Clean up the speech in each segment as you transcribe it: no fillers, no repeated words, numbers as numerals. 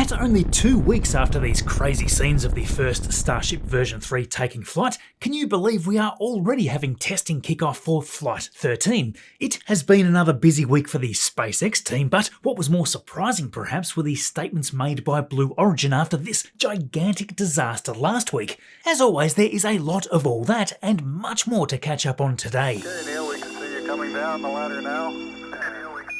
At only 2 weeks after these crazy scenes of the first Starship version 3 taking flight, can you believe we are already having testing kickoff for Flight 13? It has been another busy week for the SpaceX team, but what was more surprising perhaps were the statements made by Blue Origin after this gigantic disaster last week. As always, there is a lot of all that and much more to catch up on today. Okay, Neil, we can see you coming down the ladder now.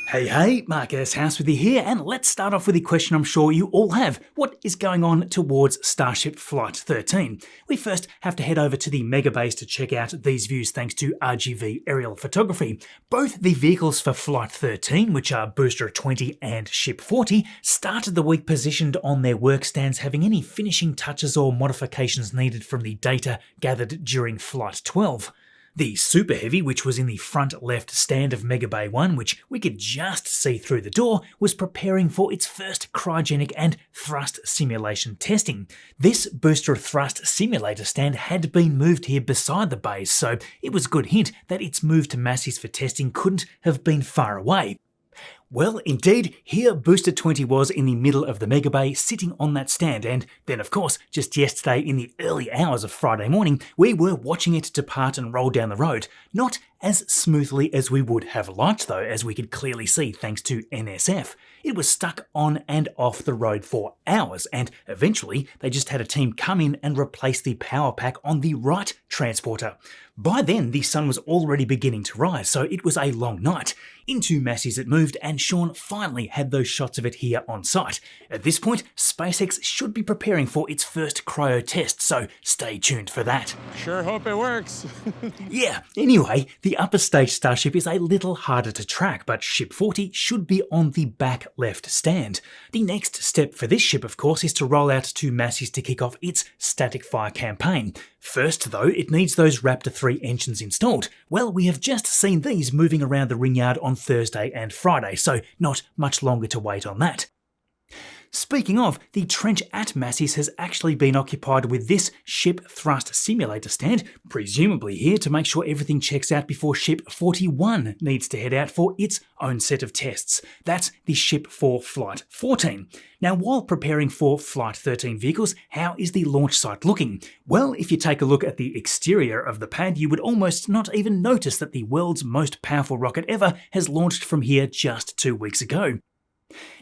Hey, Marcus House with you here, and let's start off with a question I'm sure you all have. What is going on towards Starship Flight 13? We first have to head over to the Mega Base to check out these views thanks to RGV aerial photography. Both the vehicles for Flight 13, which are Booster 20 and Ship 40, started the week positioned on their work stands, having any finishing touches or modifications needed from the data gathered during Flight 12. The Super Heavy, which was in the front left stand of Mega Bay 1, which we could just see through the door, was preparing for its first cryogenic and thrust simulation testing. This booster thrust simulator stand had been moved here beside the bays, so it was a good hint that its move to Massey's for testing couldn't have been far away. Well, indeed, here Booster 20 was in the middle of the Mega Bay, sitting on that stand, and then of course, just yesterday in the early hours of Friday morning, we were watching it depart and roll down the road. Not as smoothly as we would have liked though, as we could clearly see thanks to NSF. It was stuck on and off the road for hours, and eventually they just had a team come in and replace the power pack on the right transporter. By then, the sun was already beginning to rise, so it was a long night. Into Massey's it moved, and Shaun finally had those shots of it here on site. At this point, SpaceX should be preparing for its first cryo test, so stay tuned for that. Sure hope it works. Yeah, anyway, the upper stage Starship is a little harder to track, but Ship 40 should be on the back left stand. The next step for this ship, of course, is to roll out to Massey's to kick off its static fire campaign. First, though, it needs those Raptor 3 engines installed. Well, we have just seen these moving around the ring yard on Thursday and Friday, so not much longer to wait on that. Speaking of, the trench at Massey's has actually been occupied with this ship thrust simulator stand, presumably here to make sure everything checks out before Ship 41 needs to head out for its own set of tests. That's the ship for Flight 14. Now, while preparing for Flight 13 vehicles, how is the launch site looking? Well, if you take a look at the exterior of the pad, you would almost not even notice that the world's most powerful rocket ever has launched from here just 2 weeks ago.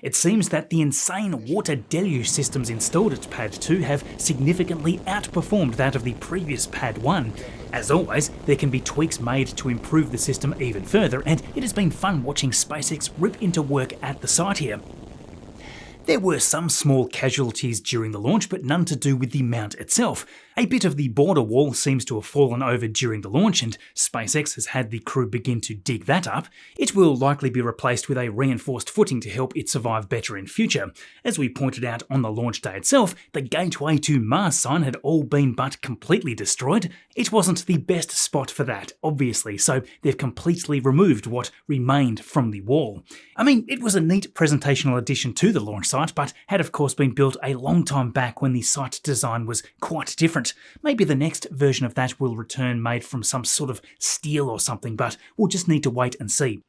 It seems that the insane water deluge systems installed at Pad 2 have significantly outperformed that of the previous Pad 1. As always, there can be tweaks made to improve the system even further, and it has been fun watching SpaceX rip into work at the site here. There were some small casualties during the launch, but none to do with the mount itself. A bit of the border wall seems to have fallen over during the launch, and SpaceX has had the crew begin to dig that up. It will likely be replaced with a reinforced footing to help it survive better in future. As we pointed out on the launch day itself, the Gateway to Mars sign had all been but completely destroyed. It wasn't the best spot for that, obviously, so they've completely removed what remained from the wall. I mean, it was a neat presentational addition to the launch site, but had of course been built a long time back when the site design was quite different. Maybe the next version of that will return made from some sort of steel or something, but we'll just need to wait and see.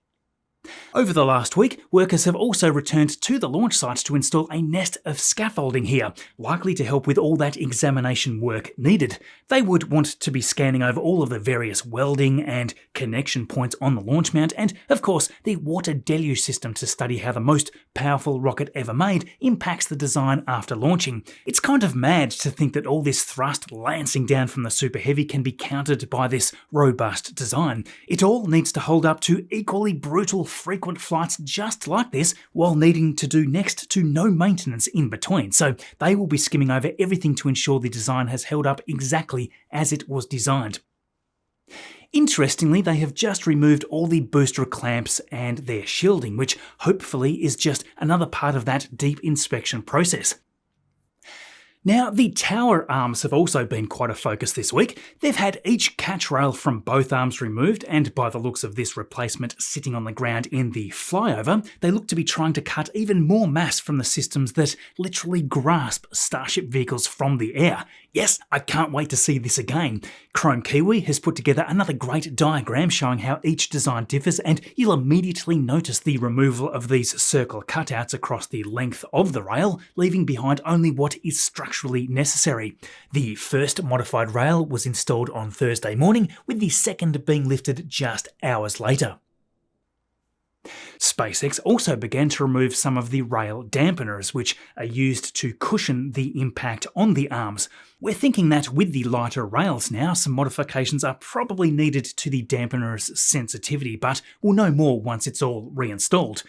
Over the last week, workers have also returned to the launch site to install a nest of scaffolding here, likely to help with all that examination work needed. They would want to be scanning over all of the various welding and connection points on the launch mount, and of course the water deluge system to study how the most powerful rocket ever made impacts the design after launching. It's kind of mad to think that all this thrust lancing down from the Super Heavy can be countered by this robust design. It all needs to hold up to equally brutal frequent flights just like this, while needing to do next to no maintenance in between, so they will be skimming over everything to ensure the design has held up exactly as it was designed. Interestingly, they have just removed all the booster clamps and their shielding, which hopefully is just another part of that deep inspection process. Now, the tower arms have also been quite a focus this week. They've had each catch rail from both arms removed, and by the looks of this replacement sitting on the ground in the flyover, they look to be trying to cut even more mass from the systems that literally grasp Starship vehicles from the air. Yes, I can't wait to see this again. Chrome Kiwi has put together another great diagram showing how each design differs, and you'll immediately notice the removal of these circle cutouts across the length of the rail, leaving behind only what is structurally necessary. The first modified rail was installed on Thursday morning, with the second being lifted just hours later. SpaceX also began to remove some of the rail dampeners, which are used to cushion the impact on the arms. We're thinking that with the lighter rails now, some modifications are probably needed to the dampener's sensitivity, but we'll know more once it's all reinstalled.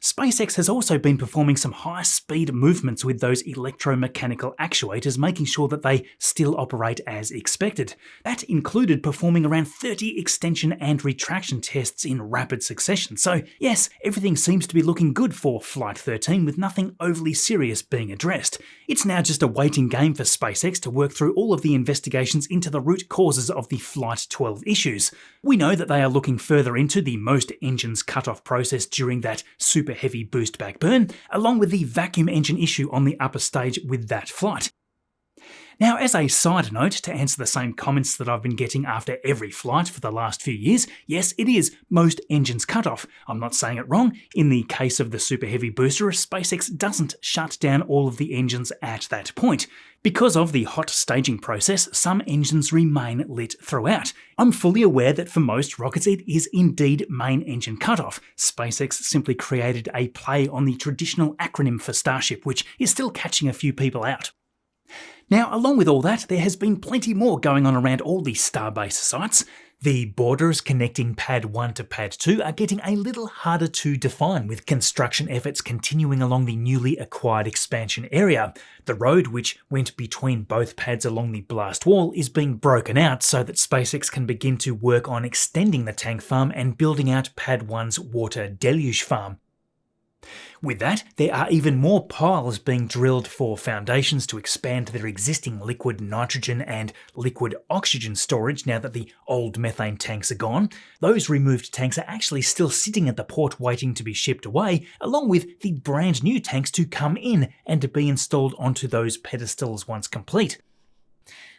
SpaceX has also been performing some high-speed movements with those electromechanical actuators, making sure that they still operate as expected. That included performing around 30 extension and retraction tests in rapid succession. So yes, everything seems to be looking good for Flight 13, with nothing overly serious being addressed. It's now just a waiting game for SpaceX to work through all of the investigations into the root causes of the Flight 12 issues. We know that they are looking further into the most engines cut-off process during that super heavy boost back burn, along with the vacuum engine issue on the upper stage with that flight. Now, as a side note, to answer the same comments that I've been getting after every flight for the last few years, yes, it is most engines cut off. I'm not saying it wrong. In the case of the Super Heavy booster, SpaceX doesn't shut down all of the engines at that point. Because of the hot staging process, some engines remain lit throughout. I'm fully aware that for most rockets it is indeed main engine cutoff. SpaceX simply created a play on the traditional acronym for Starship, which is still catching a few people out. Now, along with all that, there has been plenty more going on around all these Starbase sites. The borders connecting Pad 1 to Pad 2 are getting a little harder to define, with construction efforts continuing along the newly acquired expansion area. The road which went between both pads along the blast wall is being broken out so that SpaceX can begin to work on extending the tank farm and building out Pad 1's water deluge farm. With that, there are even more piles being drilled for foundations to expand their existing liquid nitrogen and liquid oxygen storage now that the old methane tanks are gone. Those removed tanks are actually still sitting at the port waiting to be shipped away, along with the brand new tanks to come in and to be installed onto those pedestals once complete.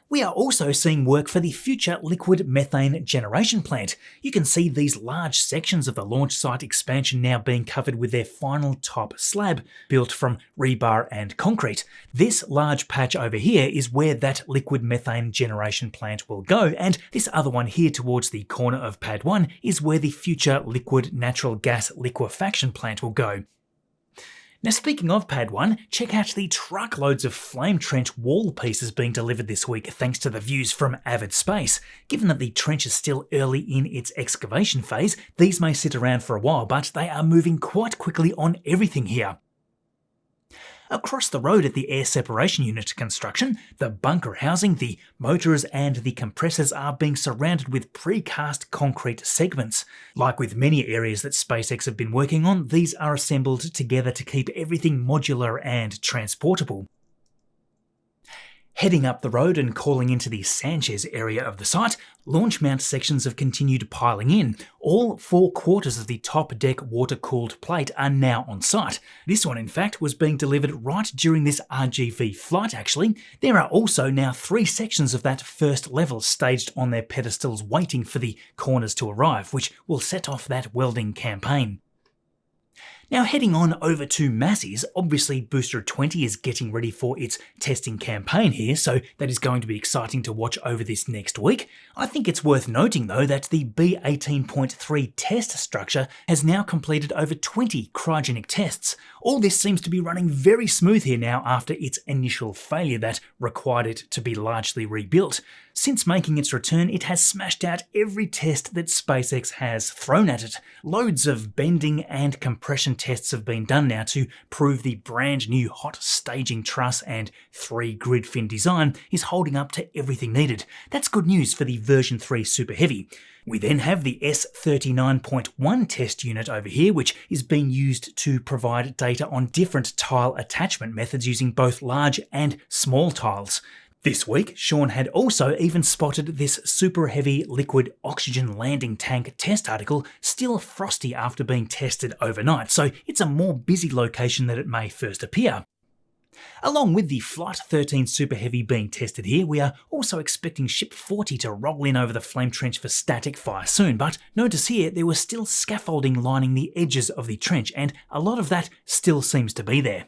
We are also seeing work for the future liquid methane generation plant. You can see these large sections of the launch site expansion now being covered with their final top slab, built from rebar and concrete. This large patch over here is where that liquid methane generation plant will go, and this other one here towards the corner of Pad 1 is where the future liquid natural gas liquefaction plant will go. Now, speaking of Pad 1, check out the truckloads of flame trench wall pieces being delivered this week thanks to the views from Avid Space. Given that the trench is still early in its excavation phase, these may sit around for a while, but they are moving quite quickly on everything here. Across the road at the air separation unit construction, the bunker housing, the motors and the compressors are being surrounded with precast concrete segments. Like with many areas that SpaceX have been working on, these are assembled together to keep everything modular and transportable. Heading up the road and calling into the Sanchez area of the site, launch mount sections have continued piling in. All 4 quarters of the top deck water-cooled plate are now on site. This one, in fact, was being delivered right during this RGV flight, actually. There are also now 3 sections of that first level staged on their pedestals waiting for the corners to arrive, which will set off that welding campaign. Now, heading on over to Massey's, obviously Booster 20 is getting ready for its testing campaign here, so that is going to be exciting to watch over this next week. I think it's worth noting though that the B18.3 test structure has now completed over 20 cryogenic tests. All this seems to be running very smooth here now after its initial failure that required it to be largely rebuilt. Since making its return, it has smashed out every test that SpaceX has thrown at it. Loads of bending and compression tests have been done now to prove the brand new hot staging truss and 3 grid fin design is holding up to everything needed. That's good news for the version 3 Super Heavy. We then have the S39.1 test unit over here, which is being used to provide data on different tile attachment methods using both large and small tiles. This week, Shaun had also even spotted this super heavy liquid oxygen landing tank test article still frosty after being tested overnight, so it's a more busy location than it may first appear. Along with the Flight 13 Super Heavy being tested here, we are also expecting Ship 40 to roll in over the flame trench for static fire soon, but notice here there was still scaffolding lining the edges of the trench, and a lot of that still seems to be there.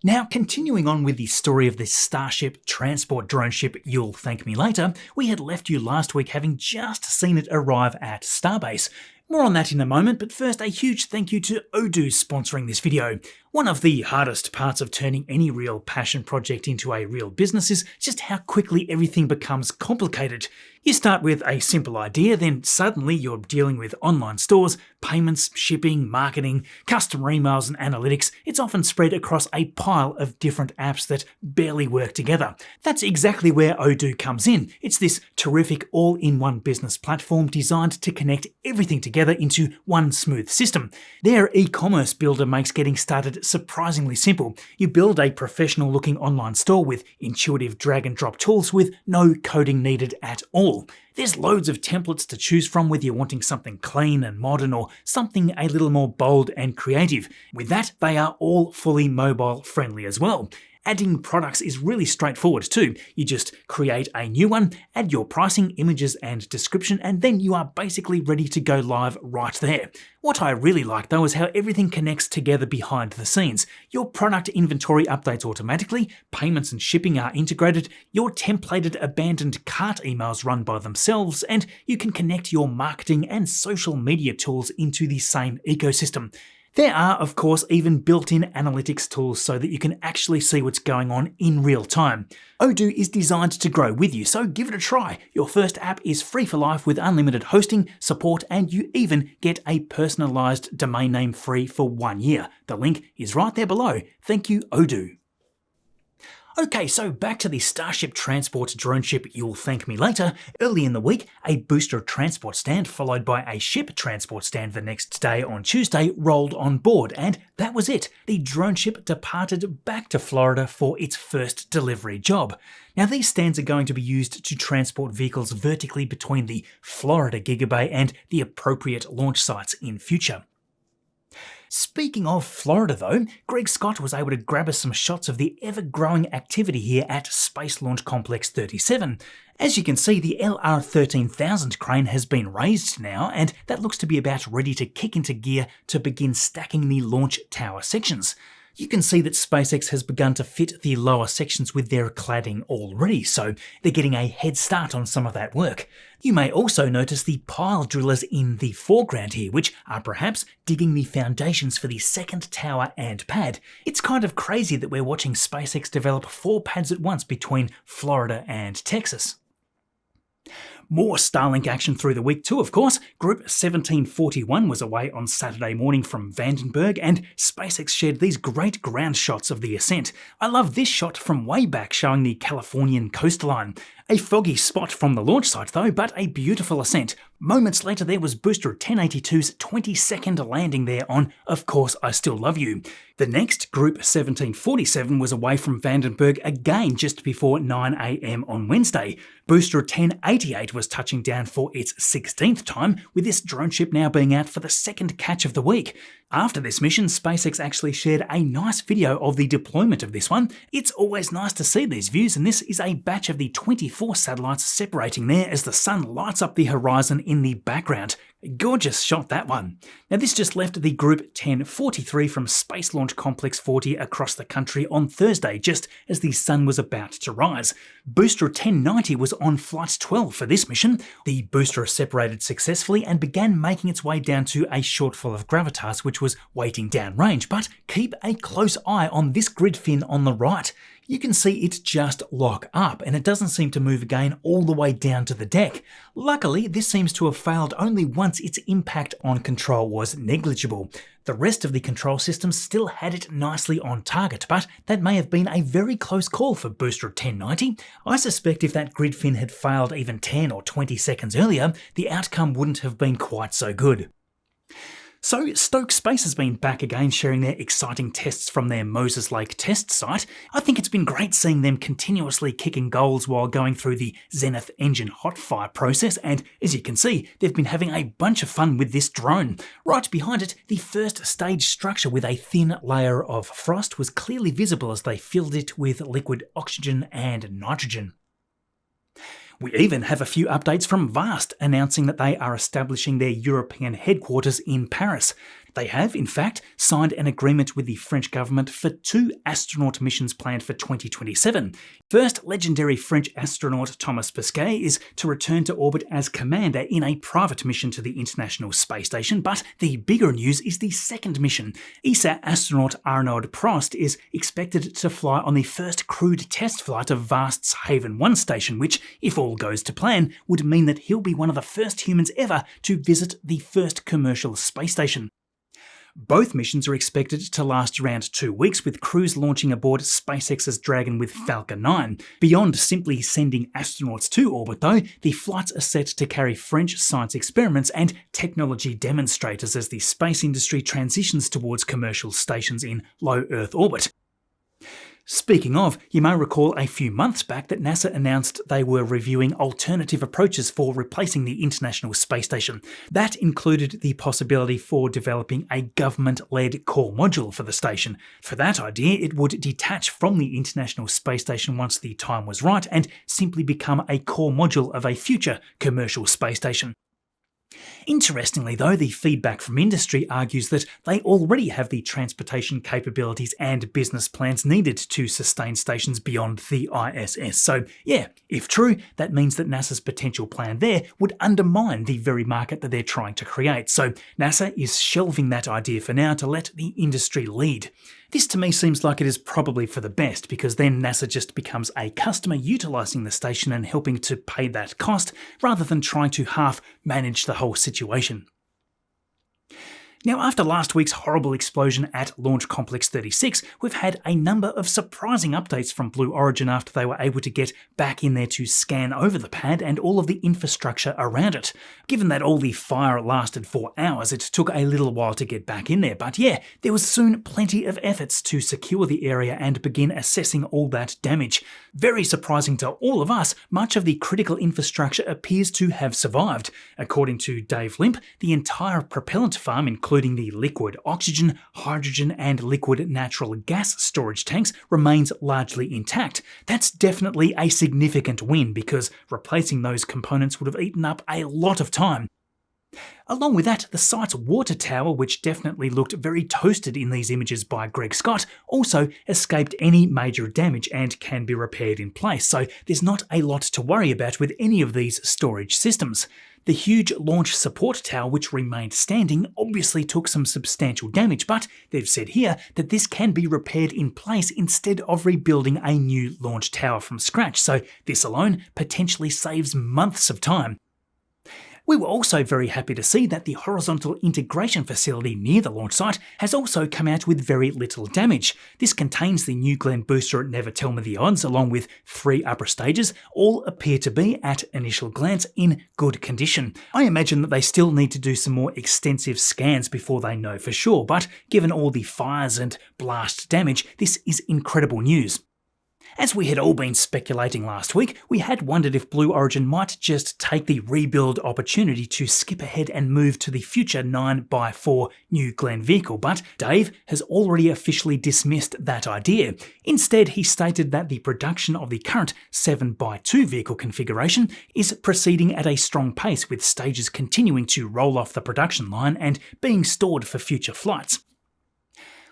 Now, continuing on with the story of this Starship transport drone ship, You'll Thank Me Later, we had left you last week having just seen it arrive at Starbase. More on that in a moment, but first a huge thank you to Odoo sponsoring this video. One of the hardest parts of turning any real passion project into a real business is just how quickly everything becomes complicated. You start with a simple idea, then suddenly you're dealing with online stores, payments, shipping, marketing, customer emails and analytics. It's often spread across a pile of different apps that barely work together. That's exactly where Odoo comes in. It's this terrific all-in-one business platform designed to connect everything together into one smooth system. Their e-commerce builder makes getting started surprisingly simple. You build a professional-looking online store with intuitive drag-and-drop tools with no coding needed at all. There's loads of templates to choose from whether you're wanting something clean and modern or something a little more bold and creative. With that, they are all fully mobile friendly as well. Adding products is really straightforward too. You just create a new one, add your pricing, images and description, and then you are basically ready to go live right there. What I really like though is how everything connects together behind the scenes. Your product inventory updates automatically, payments and shipping are integrated, your templated abandoned cart emails run by themselves, and you can connect your marketing and social media tools into the same ecosystem. There are, of course, even built-in analytics tools so that you can actually see what's going on in real time. Odoo is designed to grow with you, so give it a try. Your first app is free for life with unlimited hosting, support, and you even get a personalized domain name free for 1 year. The link is right there below. Thank you, Odoo. Okay, so back to the Starship transport drone ship You'll Thank Me Later. Early in the week, a booster transport stand followed by a ship transport stand the next day on Tuesday rolled on board, and that was it. The drone ship departed back to Florida for its first delivery job. Now these stands are going to be used to transport vehicles vertically between the Florida Gigabay and the appropriate launch sites in future. Speaking of Florida though, Greg Scott was able to grab us some shots of the ever-growing activity here at Space Launch Complex 37. As you can see, the LR13000 crane has been raised now, and that looks to be about ready to kick into gear to begin stacking the launch tower sections. You can see that SpaceX has begun to fit the lower sections with their cladding already, so they're getting a head start on some of that work. You may also notice the pile drillers in the foreground here, which are perhaps digging the foundations for the second tower and pad. It's kind of crazy that we're watching SpaceX develop 4 pads at once between Florida and Texas. More Starlink action through the week too, of course. Group 1741 was away on Saturday morning from Vandenberg, and SpaceX shared these great ground shots of the ascent. I love this shot from way back showing the Californian coastline. A foggy spot from the launch site though, but a beautiful ascent. Moments later there was Booster 1082's 22nd landing there on Of Course I Still Love You. The next, Group 1747, was away from Vandenberg again just before 9 AM on Wednesday. Booster 1088 was touching down for its 16th time, with this drone ship now being out for the second catch of the week. After this mission, SpaceX actually shared a nice video of the deployment of this one. It's always nice to see these views, and this is a batch of the 24 satellites separating there as the sun lights up the horizon in the background. Gorgeous shot, that one. Now this just left the Group 1043 from Space Launch Complex 40 across the country on Thursday, just as the sun was about to rise. Booster 1090 was on Flight 12 for this mission. The booster separated successfully and began making its way down to a shortfall of gravitas, which was waiting downrange, but keep a close eye on this grid fin on the right. You can see it just lock up, and it doesn't seem to move again all the way down to the deck. Luckily, this seems to have failed only once its impact on control was negligible. The rest of the control system still had it nicely on target, but that may have been a very close call for Booster 1090. I suspect if that grid fin had failed even 10 or 20 seconds earlier, the outcome wouldn't have been quite so good. So Stoke Space has been back again sharing their exciting tests from their Moses Lake test site. I think it's been great seeing them continuously kicking goals while going through the Zenith engine hot fire process, and as you can see, they've been having a bunch of fun with this drone. Right behind it, the first stage structure with a thin layer of frost was clearly visible as they filled it with liquid oxygen and nitrogen. We even have a few updates from Vast announcing that they are establishing their European headquarters in Paris. They have, in fact, signed an agreement with the French government for 2 astronaut missions planned for 2027. First, legendary French astronaut Thomas Pesquet is to return to orbit as commander in a private mission to the International Space Station, but the bigger news is the second mission. ESA astronaut Arnaud Prost is expected to fly on the first crewed test flight of Vast's Haven 1 station, which, if all goes to plan, would mean that he'll be one of the first humans ever to visit the first commercial space station. Both missions are expected to last around 2 weeks, with crews launching aboard SpaceX's Dragon with Falcon 9. Beyond simply sending astronauts to orbit though, the flights are set to carry French science experiments and technology demonstrators as the space industry transitions towards commercial stations in low Earth orbit. Speaking of, you may recall a few months back that NASA announced they were reviewing alternative approaches for replacing the International Space Station. That included the possibility for developing a government-led core module for the station. For that idea, it would detach from the International Space Station once the time was right and simply become a core module of a future commercial space station. Interestingly though, the feedback from industry argues that they already have the transportation capabilities and business plans needed to sustain stations beyond the ISS. So yeah, if true, that means that NASA's potential plan there would undermine the very market that they're trying to create. So NASA is shelving that idea for now to let the industry lead. This to me seems like it is probably for the best, because then NASA just becomes a customer utilising the station and helping to pay that cost, rather than trying to half manage the whole situation. Now, after last week's horrible explosion at Launch Complex 36, we've had a number of surprising updates from Blue Origin after they were able to get back in there to scan over the pad and all of the infrastructure around it. Given that all the fire lasted for hours, it took a little while to get back in there, but yeah, there was soon plenty of efforts to secure the area and begin assessing all that damage. Very surprising to all of us, much of the critical infrastructure appears to have survived. According to Dave Limp, the entire propellant farm, including the liquid oxygen, hydrogen and liquid natural gas storage tanks, remains largely intact. That's definitely a significant win, because replacing those components would have eaten up a lot of time. Along with that, the site's water tower, which definitely looked very toasted in these images by Greg Scott, also escaped any major damage and can be repaired in place, so there's not a lot to worry about with any of these storage systems. The huge launch support tower, which remained standing, obviously took some substantial damage, but they've said here that this can be repaired in place instead of rebuilding a new launch tower from scratch, so this alone potentially saves months of time. We were also very happy to see that the horizontal integration facility near the launch site has also come out with very little damage. This contains the New Glenn booster at Never Tell Me the Odds, along with 3 upper stages. All appear to be, at initial glance, in good condition. I imagine that they still need to do some more extensive scans before they know for sure, but given all the fires and blast damage, this is incredible news. As we had all been speculating last week, we had wondered if Blue Origin might just take the rebuild opportunity to skip ahead and move to the future 9x4 New Glenn vehicle, but Dave has already officially dismissed that idea. Instead, he stated that the production of the current 7x2 vehicle configuration is proceeding at a strong pace, with stages continuing to roll off the production line and being stored for future flights.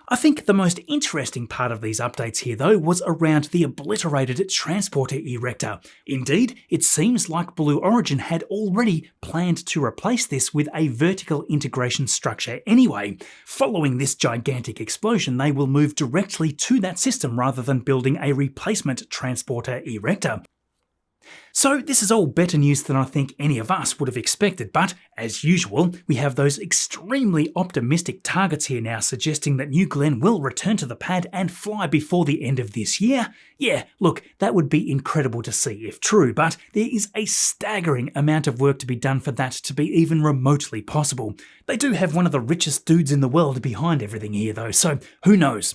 I think the most interesting part of these updates here though was around the obliterated transporter erector. Indeed, it seems like Blue Origin had already planned to replace this with a vertical integration structure anyway. Following this gigantic explosion, they will move directly to that system rather than building a replacement transporter erector. So this is all better news than I think any of us would have expected, but as usual, we have those extremely optimistic targets here now suggesting that New Glenn will return to the pad and fly before the end of this year. Yeah, look, that would be incredible to see if true, but there is a staggering amount of work to be done for that to be even remotely possible. They do have one of the richest dudes in the world behind everything here though, so who knows?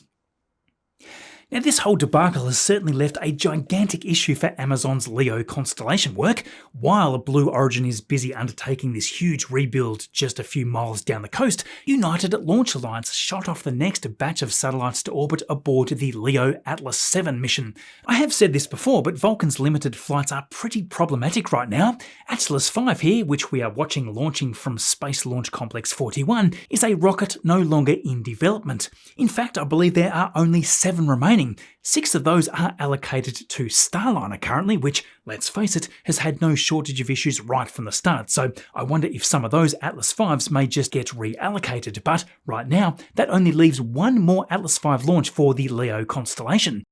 Now, this whole debacle has certainly left a gigantic issue for Amazon's LEO constellation work. While Blue Origin is busy undertaking this huge rebuild just a few miles down the coast, United Launch Alliance shot off the next batch of satellites to orbit aboard the LEO Atlas 7 mission. I have said this before, but Vulcan's limited flights are pretty problematic right now. Atlas 5 here, which we are watching launching from Space Launch Complex 41, is a rocket no longer in development. In fact, I believe there are only 7 remaining. 6 of those are allocated to Starliner currently, which, let's face it, has had no shortage of issues right from the start, so I wonder if some of those Atlas 5s may just get reallocated, but right now that only leaves 1 more Atlas 5 launch for the LEO constellation.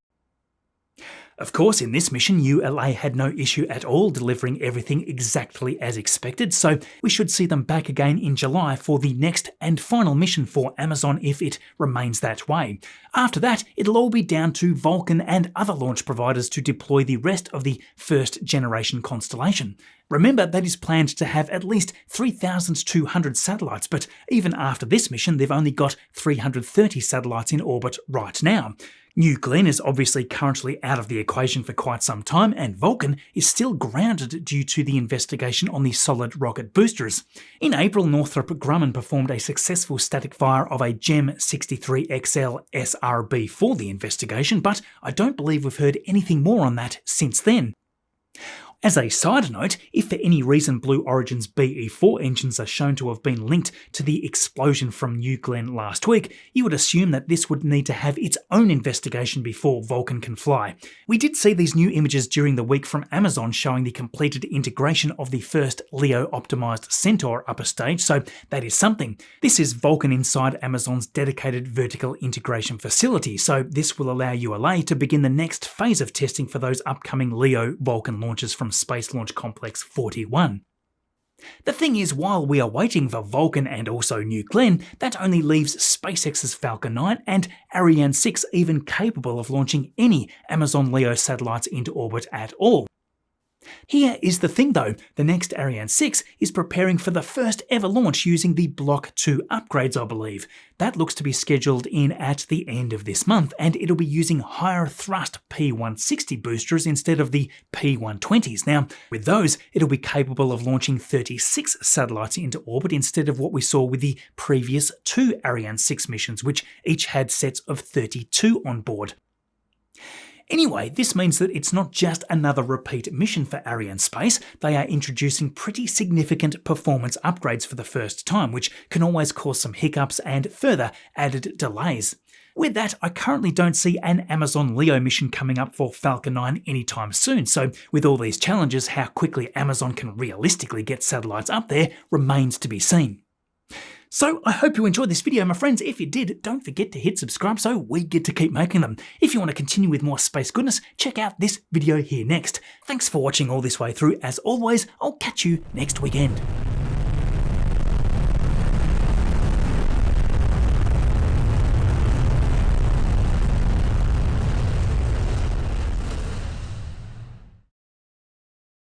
Of course, in this mission, ULA had no issue at all delivering everything exactly as expected, so we should see them back again in July for the next and final mission for Amazon if it remains that way. After that, it'll all be down to Vulcan and other launch providers to deploy the rest of the first generation constellation. Remember, that is planned to have at least 3,200 satellites, but even after this mission, they've only got 330 satellites in orbit right now. New Glenn is obviously currently out of the equation for quite some time, and Vulcan is still grounded due to the investigation on the solid rocket boosters. In April, Northrop Grumman performed a successful static fire of a GEM 63XL SRB for the investigation, but I don't believe we've heard anything more on that since then. As a side note, if for any reason Blue Origin's BE-4 engines are shown to have been linked to the explosion from New Glenn last week, you would assume that this would need to have its own investigation before Vulcan can fly. We did see these new images during the week from Amazon showing the completed integration of the first LEO-optimized Centaur upper stage, so that is something. This is Vulcan inside Amazon's dedicated vertical integration facility, so this will allow ULA to begin the next phase of testing for those upcoming LEO-Vulcan launches from Space Launch Complex 41. The thing is, while we are waiting for Vulcan and also New Glenn, that only leaves SpaceX's Falcon 9 and Ariane 6 even capable of launching any Amazon LEO satellites into orbit at all. Here is the thing though, the next Ariane 6 is preparing for the first ever launch using the Block 2 upgrades, I believe. That looks to be scheduled in at the end of this month, and it'll be using higher thrust P160 boosters instead of the P120s. Now, with those, it'll be capable of launching 36 satellites into orbit instead of what we saw with the previous 2 Ariane 6 missions, which each had sets of 32 on board. Anyway, this means that it's not just another repeat mission for Arianespace. They are introducing pretty significant performance upgrades for the first time, which can always cause some hiccups and further added delays. With that, I currently don't see an Amazon LEO mission coming up for Falcon 9 anytime soon, so with all these challenges, how quickly Amazon can realistically get satellites up there remains to be seen. So I hope you enjoyed this video, my friends. If you did, don't forget to hit subscribe so we get to keep making them. If you want to continue with more space goodness, check out this video here next. Thanks for watching all this way through. As always, I'll catch you next weekend.